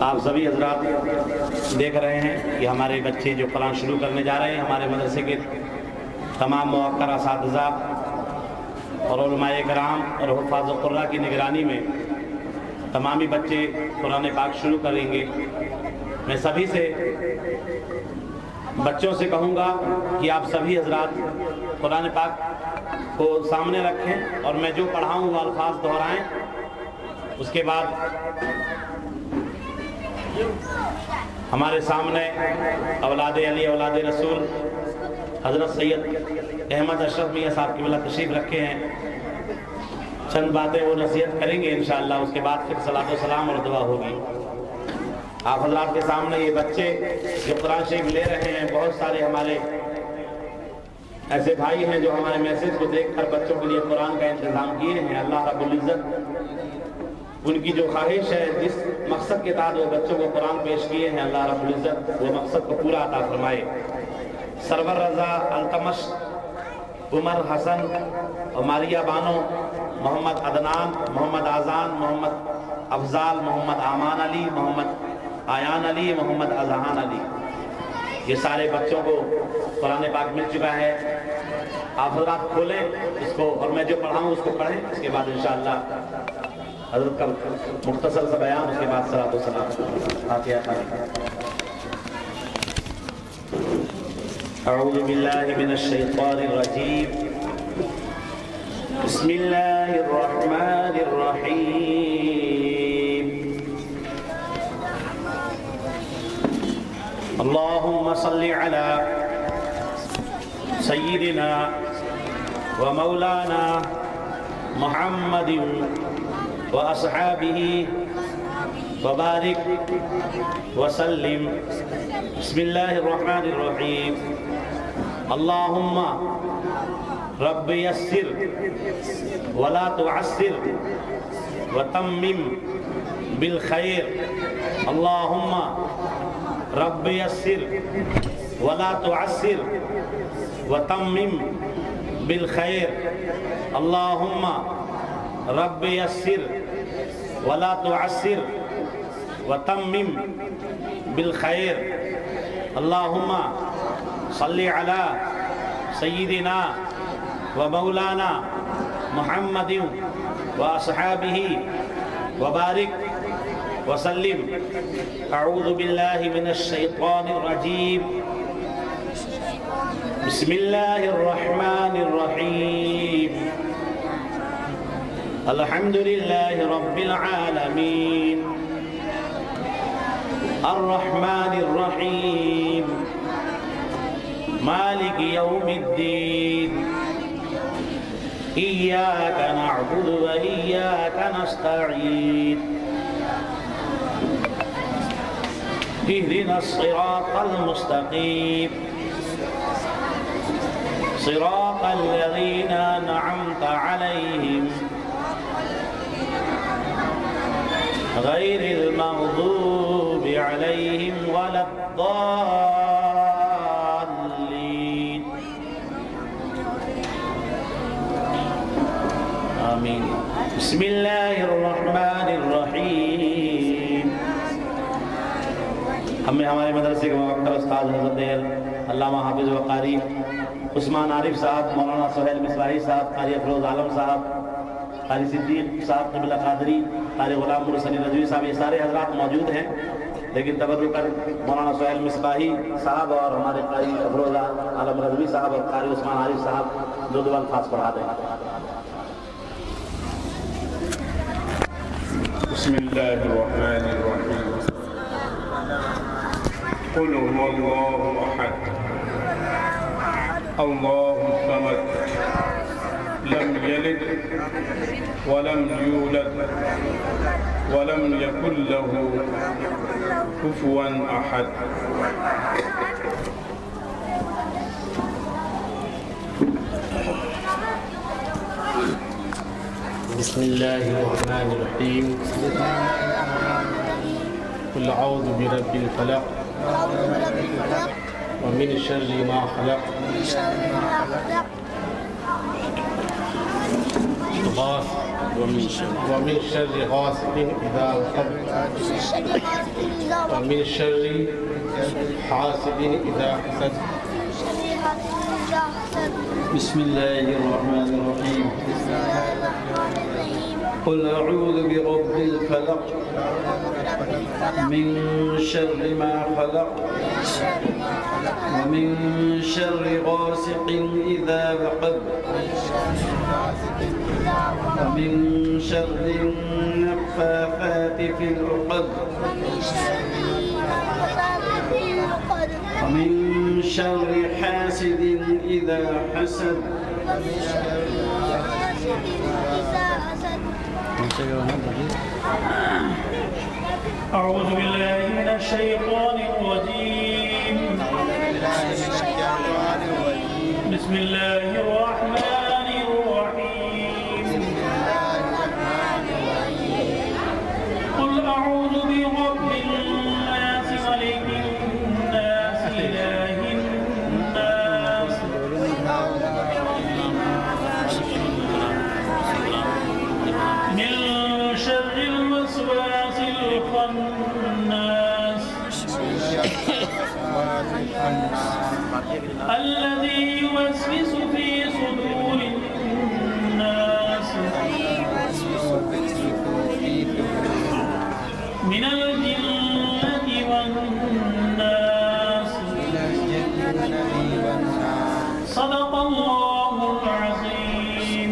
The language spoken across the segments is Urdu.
آپ سبھی حضرات دیکھ رہے ہیں کہ ہمارے بچے جو قرآن شروع کرنے جا رہے ہیں، ہمارے مدرسے کے تمام موقر اساتذہ اور علماء کرام اور حفاظ القرآن کی نگرانی میں تمام ہی بچے قرآن پاک شروع کریں گے۔ میں سبھی سے بچوں سے کہوں گا کہ آپ سبھی حضرات قرآن پاک کو سامنے رکھیں اور میں جو پڑھاؤں وہ الفاظ دہرائیں۔ اس کے بعد ہمارے سامنے اولاد علی اولاد رسول حضرت سید احمد اشرف میاں صاحب کی بلا تشریف رکھے ہیں، چند باتیں وہ نصیحت کریں گے انشاءاللہ۔ اس کے بعد پھر صلاۃ و سلام اور دعا ہوگی۔ آپ حضرات کے سامنے یہ بچے جو قرآن شریف لے رہے ہیں، بہت سارے ہمارے ایسے بھائی ہیں جو ہمارے میسج کو دیکھ کر بچوں کے لیے قرآن کا انتظام کیے ہیں۔ اللہ رب العزت ان کی جو خواہش ہے، جس مقصد کے تحت وہ بچوں کو قرآن پیش کیے ہیں، اللہ رب العزت وہ مقصد کو پورا عطا فرمائے۔ سرور رضا، التمش، عمر حسن اور ماریہ بانو، محمد عدنان، محمد آذان، محمد افضال، محمد امان علی، محمد آیان علی، محمد اذہان علی، یہ سارے بچوں کو قرآن پاک مل چکا ہے۔ آپ حضرات کھولیں اس کو اور میں جو پڑھاؤں اس کو پڑھیں۔ اس کے بعد انشاءاللہ حضرت کا مختصر سا بیان، اس کے بعد صلاۃ و سلام۔ فاتحہ۔ اعوذ باللہ من الشیطان الرجیم، بسم اللہ الرحمن الرحیم، اللہم صلی علی سیدنا و مولانا محمد و اصحابہ وبارک وسلم۔ بسم اللہ الرحمن الرحیم، اللہم رب یسر ولا تعسر وتمم بالخیر، اللہم رب یسر ولا تعسر وتمم بالخیر، اللہم رب یسر ولا تعسر وتمم بالخیر، اللہم صلی علی سیدنا و مولانا محمد و اصحابہ وبارک وسلم۔ اعوذ باللہ من الشیطان الرجیم، بسم اللہ الرحمن الرحیم، الحمد للہ رب العالمین، الرحمن الرحیم، مالک یوم الدین، ایاک نعبد و ایاک نستعین، اہدنا الصراط المستقیم، صراط الذین انعمت علیہم غیر المغضوب علیہم ولا الضالین، آمین۔ بسم اللہ الرحمن الرحیم۔ ہمیں ہمارے مدرسے کے موقر استاد حضرت علامہ حافظ و قاری عثمان عارف صاحب، مولانا سہیل مصباحی صاحب، قاری افروز عالم صاحب، قاری صدیق صاحب قبلہ قادری، قاری غلام مرسلی رضوی صاحب، یہ سارے حضرات موجود ہیں، لیکن تبرکاً مولانا سہیل مصباحی صاحب اور ہمارے قاری افروز عالم رضوی صاحب اور قاری عثمان عارف صاحب دو الفاظ پڑھا دیں۔ بسم اللہ الرحمن الرحیم، قل هو اللہ احد اللہ الصمد لم یلد ولم یولد ولم یکن له کفوا احد۔ بسم اللہ الرحمن الرحیم، قل اعوذ برب الفلق ومن شر ما خلق، ومن شر غاسق إذا وقب ومن شر حاسد إذا حسد. بسم الله الرحمن الرحيم. قل أعوذ برب الفلق من شر ما خلق ومن شر غاسق إذا وقب ومن شر النفاثات في العقد ومن شر حاسد إذا حسد. أعوذ بالله من الشيطان الرجيم. بسم الله الرحمن الرحيم. قل أعوذ برب الناس ملك الناس إله الناس من شر الوسواس الخناس الذي يوسوس في صدور الناس من الجنة والناس. صدق الله العظيم.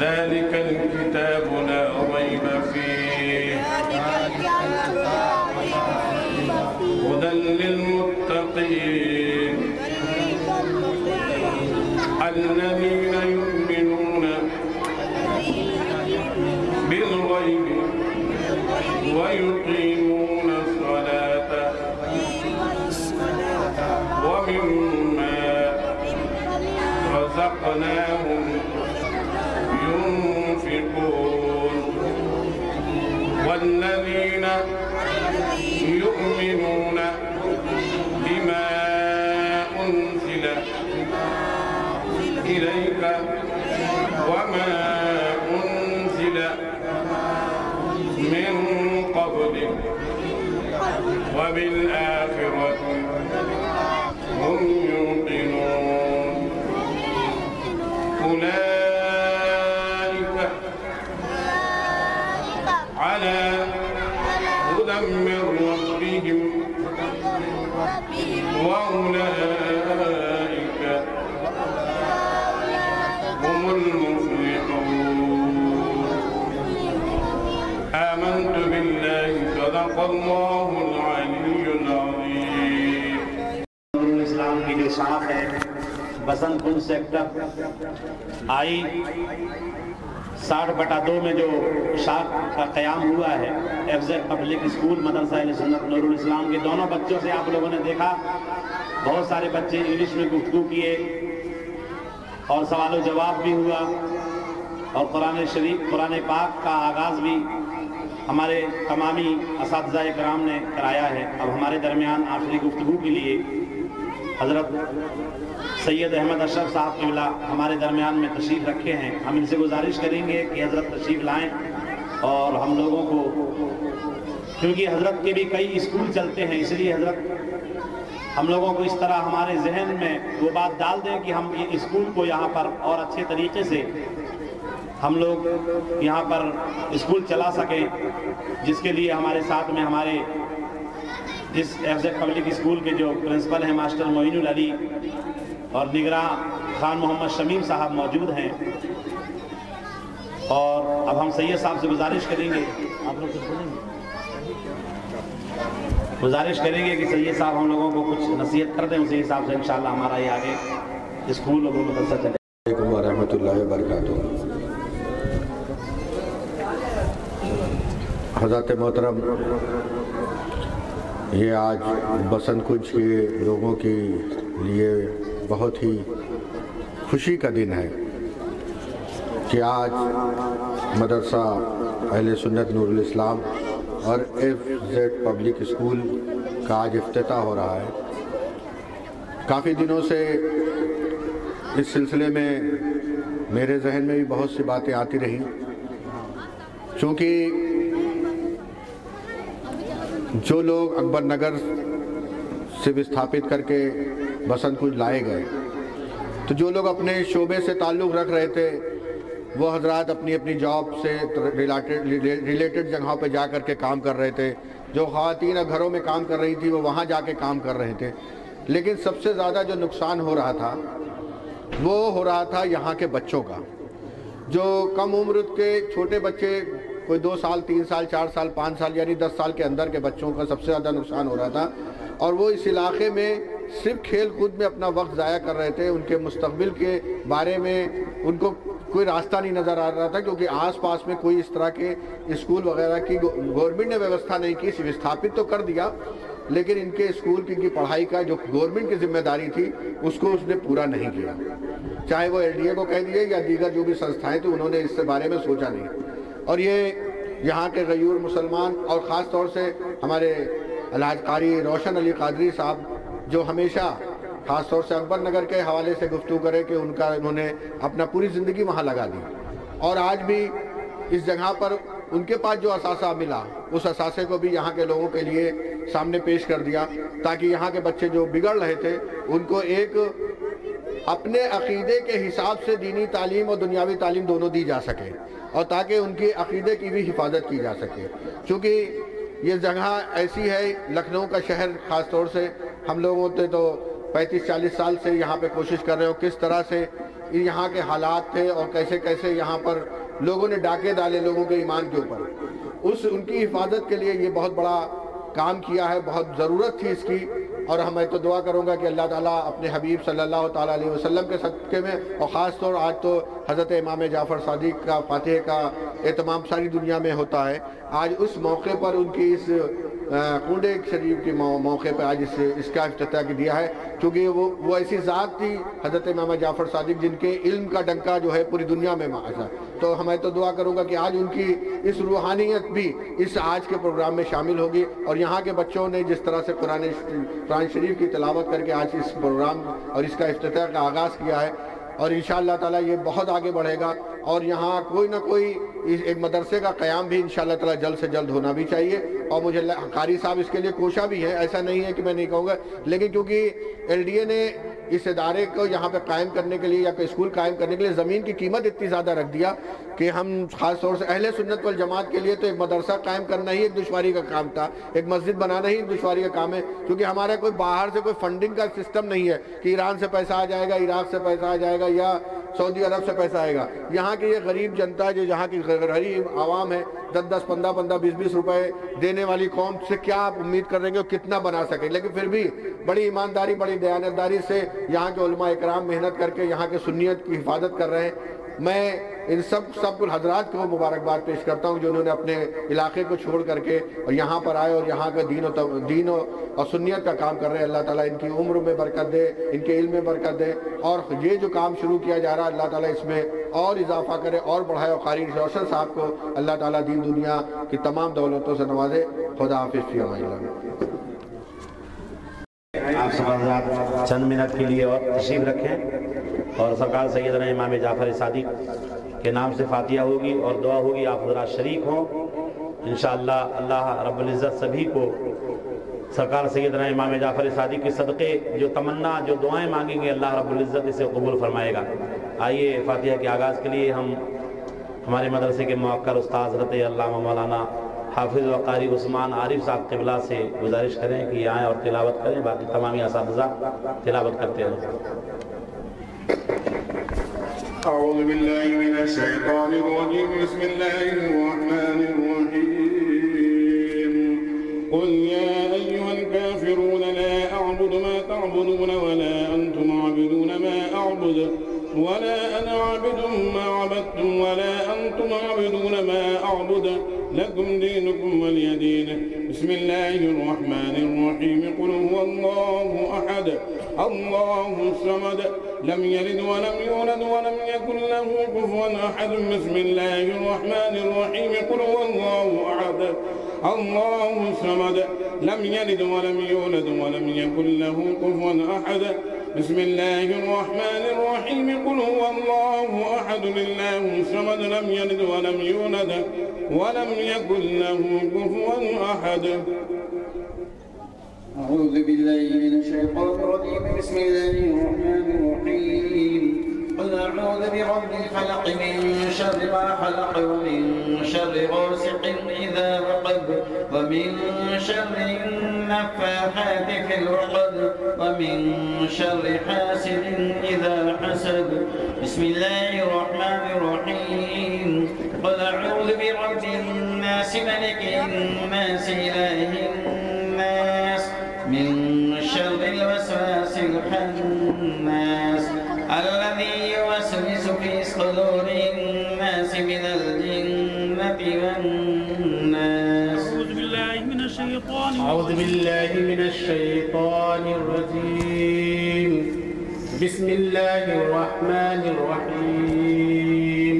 ذلك الكتاب لا ريب فيه هدى للمتقين الذين يؤمنون بالغيب ويقيمون الصلاة ومما رزقناهم ينفقون والذين يؤمنون بما أنزل إليك وما أنزل من قبلك وبالآخرة هم يوقنون أولئك على هدى من ربهم وأولئك هم المفلحون. آمنت بالله صدق الله العلي العظيم. نور الاسلام کی جو شاخ ہے بسنت کنج سیکٹر آئی 60/2 میں جو شاخ کا قیام ہوا ہے ایف زیڈ پبلک اسکول مدرسہ اہل سنت نور الاسلام کے دونوں بچوں سے آپ لوگوں نے دیکھا بہت سارے بچے انگلش میں گفتگو کیے اور سوال و جواب بھی ہوا اور قرآن شریف قرآن پاک کا آغاز بھی ہمارے تمامی اساتذہ کرام نے کرایا ہے. اب ہمارے درمیان آخری گفتگو کے لیے حضرت سید احمد اشرف صاحب قبلہ ہمارے درمیان میں تشریف رکھے ہیں. ہم ان سے گزارش کریں گے کہ حضرت تشریف لائیں اور ہم لوگوں کو, کیونکہ حضرت کے بھی کئی اسکول چلتے ہیں, اس لیے حضرت ہم لوگوں کو اس طرح ہمارے ذہن میں وہ بات ڈال دیں کہ ہم یہ اسکول کو یہاں پر اور اچھے طریقے سے ہم لوگ یہاں پر اسکول چلا سکیں, جس کے لیے ہمارے ساتھ میں ہمارے اس ایف زیڈ پبلک اسکول کے جو پرنسپل ہیں ماسٹر معین العلی اور نگراں خان محمد شمیم صاحب موجود ہیں. اور اب ہم سید صاحب سے گزارش کریں گے, آپ لوگ کچھ بولیں گے, گزارش کریں گے کہ سید صاحب ہم لوگوں کو کچھ نصیحت کر دیں, اسی حساب سے انشاءاللہ ہمارا یہ آگے اسکول اور مدرسہ چلے. علیکم ورحمۃ اللہ وبرکاتہ. حضرت محترم، یہ آج بسنت کنج کے لوگوں کے لیے بہت ہی خوشی کا دن ہے کہ آج مدرسہ اہل سنت نور الاسلام اور FZ پبلک اسکول کا آج افتتاح ہو رہا ہے۔ کافی دنوں سے اس سلسلے میں میرے ذہن میں بھی بہت سی باتیں آتی رہیں، چونکہ جو لوگ اکبر نگر سے وستھاپت کر کے بسنت کنج لائے گئے، تو جو لوگ اپنے شعبے سے تعلق رکھ رہے تھے وہ حضرات اپنی اپنی جاب سے ریلیٹڈ جگہوں پہ جا کر کے کام کر رہے تھے، جو خواتین گھروں میں کام کر رہی تھی وہ وہاں جا کے کام کر رہے تھے، لیکن سب سے زیادہ جو نقصان ہو رہا تھا وہ ہو رہا تھا یہاں کے بچوں کا، جو کم عمر کے چھوٹے بچے، کوئی 2 سال 3 سال 4 سال 5 سال یعنی 10 سال کے اندر کے بچوں کا سب سے زیادہ نقصان ہو رہا تھا، اور وہ اس علاقے میں صرف کھیل کود میں اپنا وقت ضائع کر رہے تھے۔ ان کے مستقبل کے بارے میں ان کو کوئی راستہ نہیں نظر آ رہا تھا، کیونکہ آس پاس میں کوئی اس طرح کے اسکول وغیرہ کی گورنمنٹ نے ویوستھا نہیں کی، وستھاپت تو کر دیا لیکن ان کے اسکول کی پڑھائی کا جو گورنمنٹ کی ذمہ داری تھی اس کو اس نے پورا نہیں کیا، چاہے وہ LDA کو کہہ دیے یا دیگر جو بھی سنستھائیں تھیں، انہوں نے اس سے بارے میں سوچا نہیں۔ اور یہ یہاں کے غیور مسلمان اور خاص طور سے ہمارے الحاج قاری روشن علی قادری صاحب، جو ہمیشہ خاص طور سے اکبر نگر کے حوالے سے گفتگو کرے کہ انہوں نے اپنا پوری زندگی وہاں لگا دی، اور آج بھی اس جگہ پر ان کے پاس جو اثاثہ ملا اس اثاثے کو بھی یہاں کے لوگوں کے لیے سامنے پیش کر دیا، تاکہ یہاں کے بچے جو بگڑ رہے تھے ان کو ایک اپنے عقیدے کے حساب سے دینی تعلیم اور دنیاوی تعلیم دونوں دی جا سکے، اور تاکہ ان کی عقیدے کی بھی حفاظت کی جا سکے۔ چونکہ یہ جگہ ایسی ہے، لکھنؤ کا شہر خاص طور سے ہم لوگوں نے تو 35-40 سال سے یہاں پہ کوشش کر رہے ہو، کس طرح سے یہاں کے حالات تھے اور کیسے کیسے یہاں پر لوگوں نے ڈاکے ڈالے لوگوں کے ایمان کے اوپر، ان کی حفاظت کے لیے یہ بہت بڑا کام کیا ہے، بہت ضرورت تھی اس کی۔ اور میں تو دعا کروں گا کہ اللہ تعالیٰ اپنے حبیب صلی اللہ تعالیٰ علیہ وسلم کے صدقے میں، اور خاص طور آج تو حضرت امام جعفر صادق کا فاتح کا اہتمام ساری دنیا میں ہوتا ہے، آج اس موقع پر ان کی اس کنڈے شریف کے موقع پہ آج اس کا افتتاح دیا ہے، کیونکہ وہ ایسی ذات تھی حضرت امام جعفر صادق جن کے علم کا ڈنکا جو ہے پوری دنیا میں معاشا۔ تو میں تو دعا کروں گا کہ آج ان کی اس روحانیت بھی اس آج کے پروگرام میں شامل ہوگی، اور یہاں کے بچوں نے جس طرح سے قرآن شریف کی تلاوت کر کے آج اس پروگرام اور اس کا افتتاح کا آغاز کیا ہے، اور انشاءاللہ تعالیٰ یہ بہت آگے بڑھے گا، اور یہاں کوئی نہ کوئی ایک مدرسے کا قیام بھی انشاءاللہ تعالیٰ جلد سے جلد ہونا بھی چاہیے، اور مجھے قاری صاحب اس کے لیے کوشاں بھی ہے، ایسا نہیں ہے کہ میں نہیں کہوں گا، لیکن کیونکہ LDA نے اس ادارے کو یہاں پہ قائم کرنے کے لیے یا کوئی اسکول قائم کرنے کے لیے زمین کی قیمت اتنی زیادہ رکھ دیا کہ ہم خاص طور سے اہل سنت والجماعت کے لیے تو ایک مدرسہ قائم کرنا ہی ایک دشواری کا کام تھا، ایک مسجد بنانا ہی ایک دشواری کا کام ہے، کیونکہ ہمارا کوئی باہر سے کوئی فنڈنگ کا سسٹم نہیں ہے کہ ایران سے پیسہ آ جائے گا، عراق سے پیسہ آ جائے گا یا سعودی عرب سے پیسہ آئے گا۔ یہاں کی یہ غریب جنتا جو یہاں کی غریب عوام ہے، 10-10 15-15 20-20 روپے دینے والی قوم سے کیا آپ امید کر رہے ہیں کہ وہ کتنا بنا سکے، لیکن پھر بھی بڑی ایمانداری بڑی دیانتداری سے یہاں کے علماء اکرام محنت کر کے یہاں کے سنیت کی حفاظت کر رہے ہیں۔ میں ان سب حضرات کو مبارکباد پیش کرتا ہوں جو انہوں نے اپنے علاقے کو چھوڑ کر کے اور یہاں پر آئے اور یہاں کا دین اور سنیت کا کام کر رہے ہیں۔ اللہ تعالیٰ ان کی عمر میں برکت دے، ان کے علم میں برکت دے، اور یہ جو کام شروع کیا جا رہا ہے اللہ تعالیٰ اس میں اور اضافہ کرے اور بڑھائے، اور قاری روشن صاحب کو اللہ تعالیٰ دین دنیا کی تمام دولتوں سے نوازے۔ خدا حافظ فی امان اللہ۔ آپ سب حضرات چند منٹ کے لیے اور تشریف رکھیں، اور سرکار سیدنا امام جعفر صادق کے نام سے فاتحہ ہوگی اور دعا ہوگی، آپ حضرات شریک ہوں انشاءاللہ۔ اللہ رب العزت سبھی کو سرکار سیدنا امام جعفر صادق کے صدقے جو تمنا جو دعائیں مانگیں گے اللہ رب العزت اسے قبول فرمائے گا۔ آئیے فاتحہ کے آغاز کے لیے ہم ہمارے مدرسے کے موقر استاد حضرت علامہ مولانا حافظ و قاری عثمان عارف صاحب قبلہ سے گزارش کریں کہ یہ آئیں اور تلاوت کریں، باقی تمامی اساتذہ تلاوت کرتے رہیں۔ اعوذ باللہ من الشیطان الرجیم، بسم اللہ الرحمن الرحیم، قل یا ایہا الکافرون لا اعبد ما تعبدون ولا انتم عابدون ما اعبد ولا أنا عابد ما عبدتم ولا أنتم عابدون ما أعبد لكم دينكم ولي دين. بسم الله الرحمن الرحيم. قل هو الله أحد الله الصمد لم يلد ولم يولد ولم يكن له كفوا أحد. بسم الله الرحمن الرحيم. قل هو الله أحد الله الصمد لم يلد ولم يولد ولم يكن له كفوا أحد. بسم الله الرحمن الرحيم. قل هو الله أحد الله الصمد لم يلد ولم يولد ولم يكن له كفوا أحد. أعوذ بالله من الشيطان الرجيم. بسم الله الرحمن الرحيم. قل أعوذ برب الفلق من شر ما خلق ومن شر غاسق إذا وقب ومن شر النفاثات في العقد ومن شر حاسد إذا حسد. بسم الله الرحمن الرحيم. قل أعوذ برب الناس ملك الناس إله الناس من شر الوسواس الخناس الذي يوسوس في صدور الناس من الجنة والناس. أعوذ بالله من الشيطان الرجيم. بسم الله الرحمن الرحيم.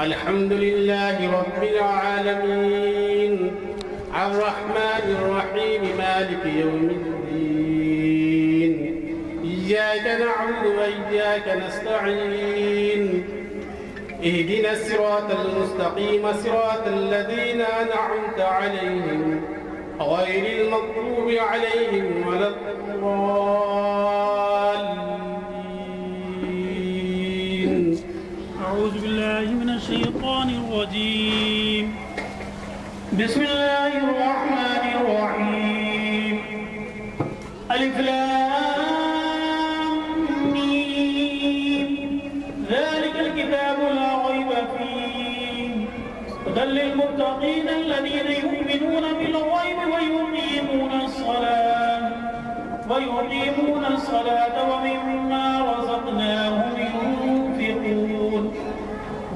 الحمد لله رب العالمين الرحمن الرحيم مالك يوم الدين. إياك نعبد وإياك نستعين. اهدنا الصراط المستقيم صراط الذين أنعمت عليهم غير المغضوب عليهم ولا الضالين. أعوذ بالله من الشيطان الرجيم. بسم الله الرحمن الرحيم. ألف لام ميم. ذلك الكتاب لا ريب فيه هدى للمتقين الذين يؤمنون بالغيب ويقيمون الصلاة ومما رزقناهم ينفقون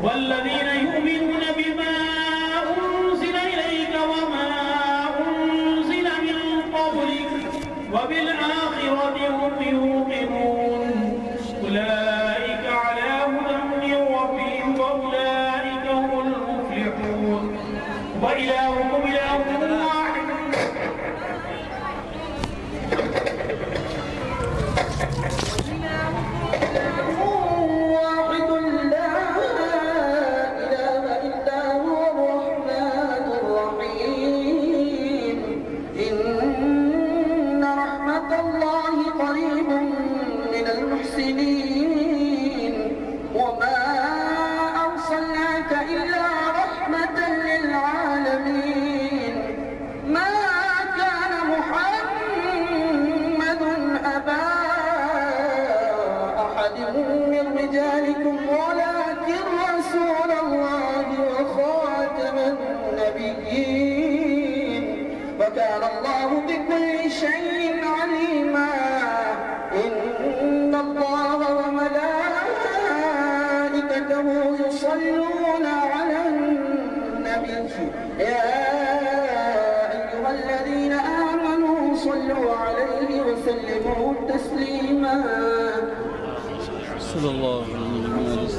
والذين يؤمنون بما أنزل إليك وما أنزل من قبلك وبالآخرة هم يوقنون أولئك على هدى من ربهم وأولئك هم المفلحون. وإلهكم إله واحد وما أرسلناك إلا رحمة للعالمين. ما كان محمد أبا أحد من رجالكم ولكن رسول الله وخاتم النبيين وكان الله بكل شيء عليما. إن الله وملائكته يصلون على النبي يا أيها الذين آمنوا صلوا عليه وسلموا تسليما. صلى الله عليه وسلم.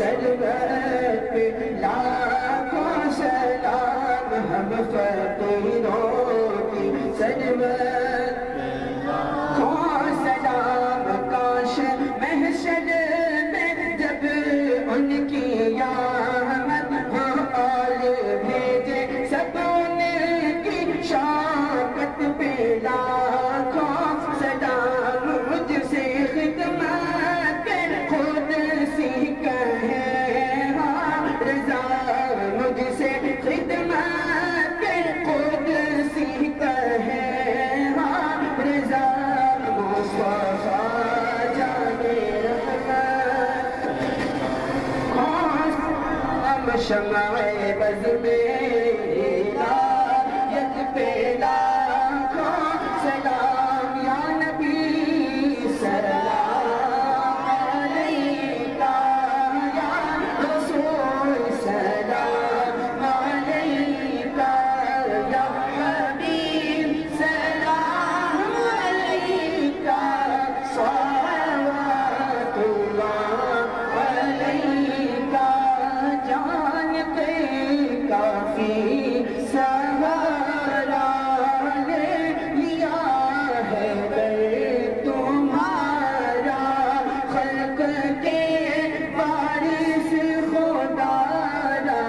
سرورت پہ لاکھوں سلام ہم فقیروں کی سرورت لاکھوں سلام کاش محشر میں جب ان کی آمد ہو اور بھیجے سب ان کی شوکت پہ لاکھوں سلام مجھ سے خدمت خود سی کہے ہاں رضا مجھ سے خدمت خود سی کہے ہاں رضا مصطفیٰ جانے رحمت ہم شمع بز میں ہدایت پہ لاکھوں سلام یا نبی سلام علیکہ یا رسول سلام علیکہ یا حبیب سلام علیکہ صلوات اللہ علیکہ جانتے کافی سہارا لے لیا ہے در تمہارا خلق کے وارث خدا را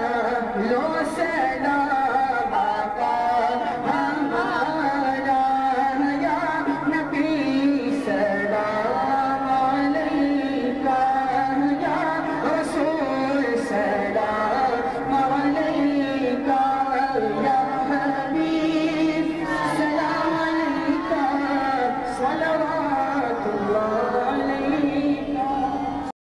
لو سلام آقا ہمارا یا نبی سلام علیکہ یا رسول سلام علیکہ یا حبیب سلام علیکہ صلوات اللہ علیکہ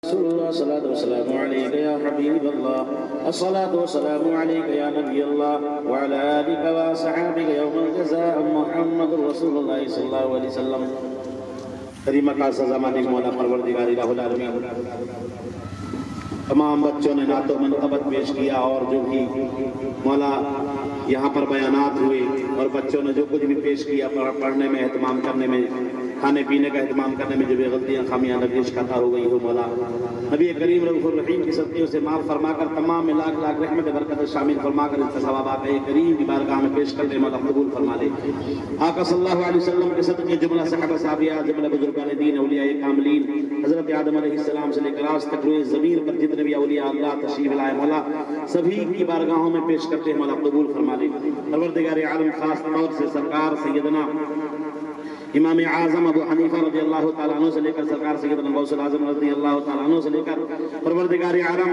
رسول اللہ صلاة والسلام عليك يا حبيب الله الصلاة والسلام عليك يا نبي الله وعلى آلك وصحابك يوم الجزاء محمد رسول الله صلى الله عليه وسلم کریمہ کا زمانے مولا پروردگار الہ العالمین تمام بچوں نے نعت و منقبت پیش کیا اور جو بھی مولا یہاں پر بیانات ہوئے اور بچوں نے جو کچھ بھی پیش کیا پڑھنے میں اہتمام کرنے میں کھانے پینے کا اہتمام کرنے میں جو بھی غلطیاں خامیاں نگیش خطا ہو گئی ہو مولا نبی کریم رؤوف الرحیم کی صدقیوں سے معاف فرما کر تمام میں لاکھ لاکھ رحمت برکت شامل فرما کر اس کا ثواب آقا کریم کی بارگاہ میں پیش کر دے مولا قبول فرما لے آقا صلی اللہ علیہ وسلم کے صدقے جملہ صحابہ صحابیہ جملہ بزرگان دین اولیاء کاملین حضرت آدم علیہ السلام سے لے کر آج تک روئے زمین پر جتنے بھی اولیاء اللہ تشریف لائے مولا سبھی کی بارگاہوں میں پیش کرتے ہیں مولا قبول فرما لے پروردگار عالم خاص طور سے سرکار سیدنا امام اعظم ابو حنیفہ رضی اللہ تعالیٰ عنہ سے لے کر سرکار سیدنا غوث العظم رضی اللہ تعالیٰ عنہ سے لے کر پروردگار عالم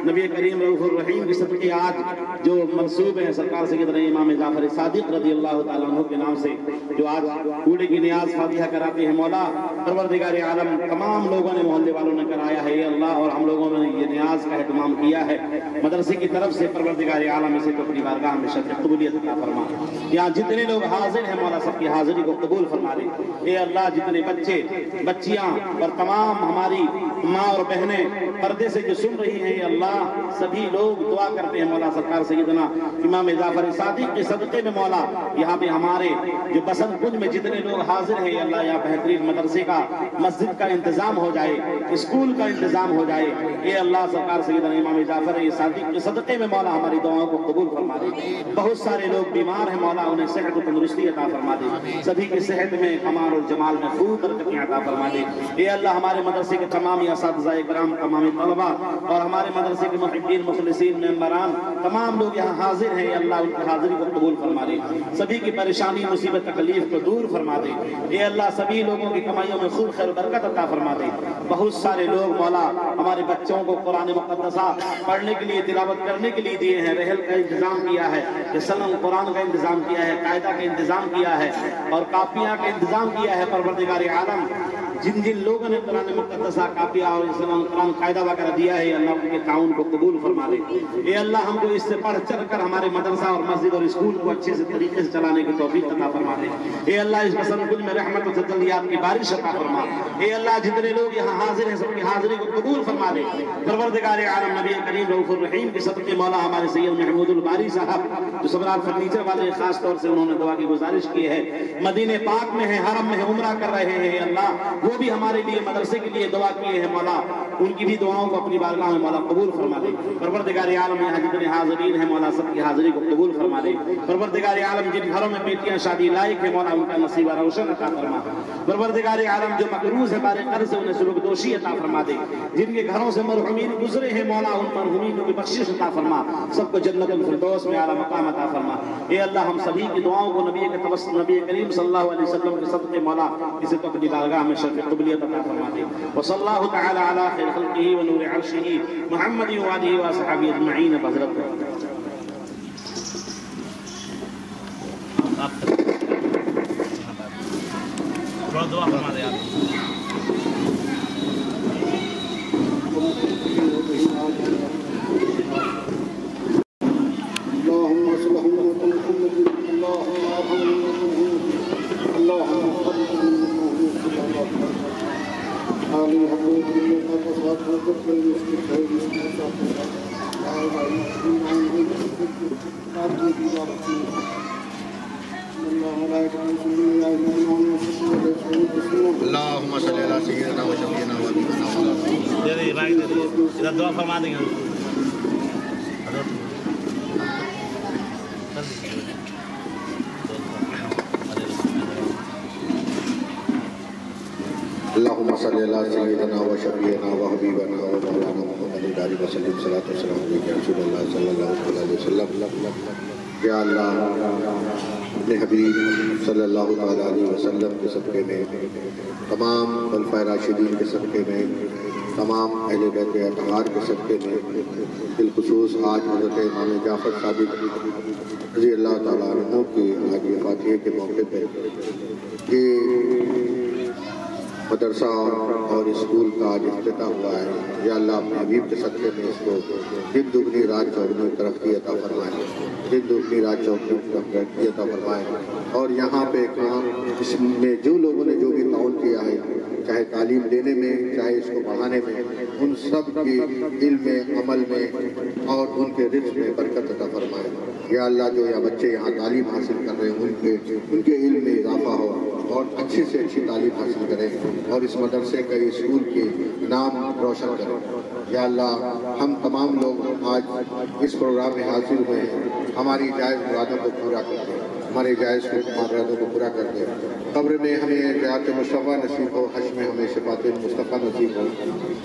نبی کریم رؤوف الرحیم کی صدقے آج جو منصوب ہیں سرکار سیدنا امام جعفر صادق رضی اللہ تعالیٰ عنہ کے نام سے جو آج کوڑے کی نیاز فاتحہ کراتے ہیں مولا پروردگار عالم تمام لوگوں نے محلے والوں نے کرایا ہے اللہ اور ہم لوگوں نے یہ نیاز کا اہتمام کیا ہے مدرسے کی طرف سے پروردگار عالم اسے تو اپنی بارگاہ میں شرف قبولیت عطا فرما یہاں جتنے لوگ حاضر ہیں مولا سب کی حاضری کو قبول فرما لے اے اللہ جتنے بچے بچیاں اور تمام ہماری ماں اور بہنیں پردے سے جو سن رہی ہیں اے اللہ سبھی لوگ دعا کرتے ہیں مولا سرکار سیدنا امام جعفر صادق کے صدقے میں مولا یہاں پہ ہمارے جو بسنت کنج میں جتنے لوگ حاضر ہیں اے اللہ یہاں بہترین مدرسے کا مسجد کا انتظام ہو جائے اسکول کا انتظام ہو جائے اے اللہ سرکار سیدنا امام جعفر صادق کے صدقے میں مولا ہماری دعاؤں کو قبول فرما دے بہت سارے لوگ بیمار ہیں مولا انہیں صحت و تندرستی عطا فرما دے سبھی کی صحت میں کمال اور جمال میں خوب برکتیں عطا فرما دے اے اللہ ہمارے مدرسے کے تمام اساتذہ کرام تمام طلبہ اور ہمارے مدرسے کے محبین مخلصین ممبران تمام لوگ یہاں حاضر ہیں اللہ ان کی حاضری کو قبول فرما دے سبھی کی پریشانی مصیبت تکلیف کو دور فرما دے اے اللہ سبھی لوگوں کی کمائیوں میں خوب خیر و برکت عطا فرما دے بہت سارے لوگ مولا ہمارے بچوں کو قرآن مقدسہ پڑھنے کے لیے تلاوت کرنے کے لیے دیے ہیں رحل کا انتظام کیا ہے سلم قرآن کا انتظام کیا ہے قاعدہ کا انتظام کیا ہے اور کاپیاں کا انتظام کیا ہے پروردگار عالم جن جن لوگوں نے قرآن مقدسہ کاپیہ اور اسلام قرآن قاعدہ وغیرہ دیا ہے اللہ ان کے تعاون کو قبول فرما لے اے اللہ ہم کو اس سے پڑھ چڑھ کر ہمارے مدرسہ اور مسجد اور اسکول کو اچھے سے طریقے سے چلانے کی توفیق عطا فرما دے اے اللہ اس بسنت کنج میں رحمت و تجلیات کی بارش عطا فرما اے اللہ جتنے لوگ یہاں حاضر ہیں سب کی حاضری کو قبول فرما دے پروردگار عالم نبی کریم رؤوف الرحیم کے صدقے مولا ہمارے سید محمود الباری صاحب جو سبرال فرنیچر والے خاص طور سے انہوں نے دعا کی گزارش کی ہے مدینہ پاک میں ہیں حرم میں عمرہ کر رہے ہیں اللہ وہ بھی ہمارے لیے مدرسے کے لیے دعا کیے ہیں مولا ان کی بھی دعاؤں کو اپنی بارگاہ میں مولا قبول فرما دے پروردگار عالم یہاں جتنے حاضرین ہیں مولا سب کی حاضری کو قبول فرما دے پروردگار عالم جن گھروں میں بیٹیاں شادی لائق ہیں مولا ان کا نصیب روشن عطا فرما پروردگار عالم جو مقروض ہے بارے قرض انہیں سلوک دوشی عطا فرما دے جن کے گھروں سے مرحومین گزرے ہیں مولا ان مرحومین کی بخشش عطا فرما سب کو جنت الفردوس میں اعلیٰ مقام عطا فرما اے اللہ ہم سبھی کی دعاؤں کو نبی کے توسط نبی کریم صلی اللہ علیہ وسلم کے صدقے مولا اسے تو اپنی بارگاہ میں شرف قبولیت عطا فرما دے وصلی اللہ تعالی علی خیر خلقہ و نور عرشہ محمد و آلہ و صحابہ اجمعین بحضرت دعا فرما دے اللهم صل على سيدنا وشفيعنا ادھر دعا فرما دیں گے اللهم صل على سيدنا وشفيعنا وحبيبنا ومولانا محمد عليه وسلم صلاة والسلام عليك يا رسول الله صلى الله عليه وسلم یا اللہ اپنے حبیب صلی اللہ علیہ وسلم کے صدقے میں تمام خلفائے راشدین کے صدقے میں تمام اہل بیت اطہار کے صدقے میں بالخصوص آج حضرت امام جعفر صادق رضی اللہ تعالیٰ عنہ کی آج وفات کے موقع پہ یہ مدرسہ اور اسکول کا آج افتتاح ہوا ہے یا اللہ اپنے حبیب کے صدقے میں اس کو دن دگنی رات چوگنی ترقی عطا فرمائے دن دگنی رات چوگنی ترقی عطا فرمائے اور یہاں پہ کام اس میں جو لوگوں نے جو بھی تعاون کیا ہے چاہے تعلیم دینے میں چاہے اس کو پڑھانے میں ان سب کی علم میں عمل میں اور ان کے رزق میں برکت عطا فرمائے یا اللہ جو یا بچے یہاں تعلیم حاصل کر رہے ہیں ان کے علم میں اضافہ ہو اور اچھی سے اچھی تعلیم حاصل کریں اور اس مدرسے کا اسکول کے نام روشن کریں یا اللہ ہم تمام لوگ آج اس پروگرام میں حاضر ہوئے ہیں ہماری جائز مرادوں کو پورا کر دیں ہمارے جائز مرادوں کو پورا کر دیں قبر میں ہمیں حیات مصطفیٰ نصیب ہو حشر میں ہمیں شفاعت مصطفیٰ نصیب ہو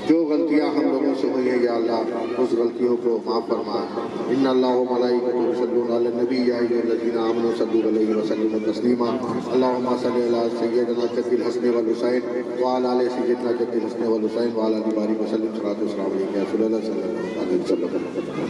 جو غلطیاں ہم لوگوں سے ہوئی ہیں یا اللہ اس غلطیوں کو معاف فرما ان اللہ و ملائکتہ یصلون علی النبی یا ایھا الذین آمنوا صلوا علیہ وسلموا تسلیما اللہم صلی علی سیدنا جد الحسن والحسین وعلی آل سیدنا جد الحسن والحسین وعلی آل بارک وسلم صلاۃ و سلام علیک یا رسول اللہ صلی اللہ علیہ وسلم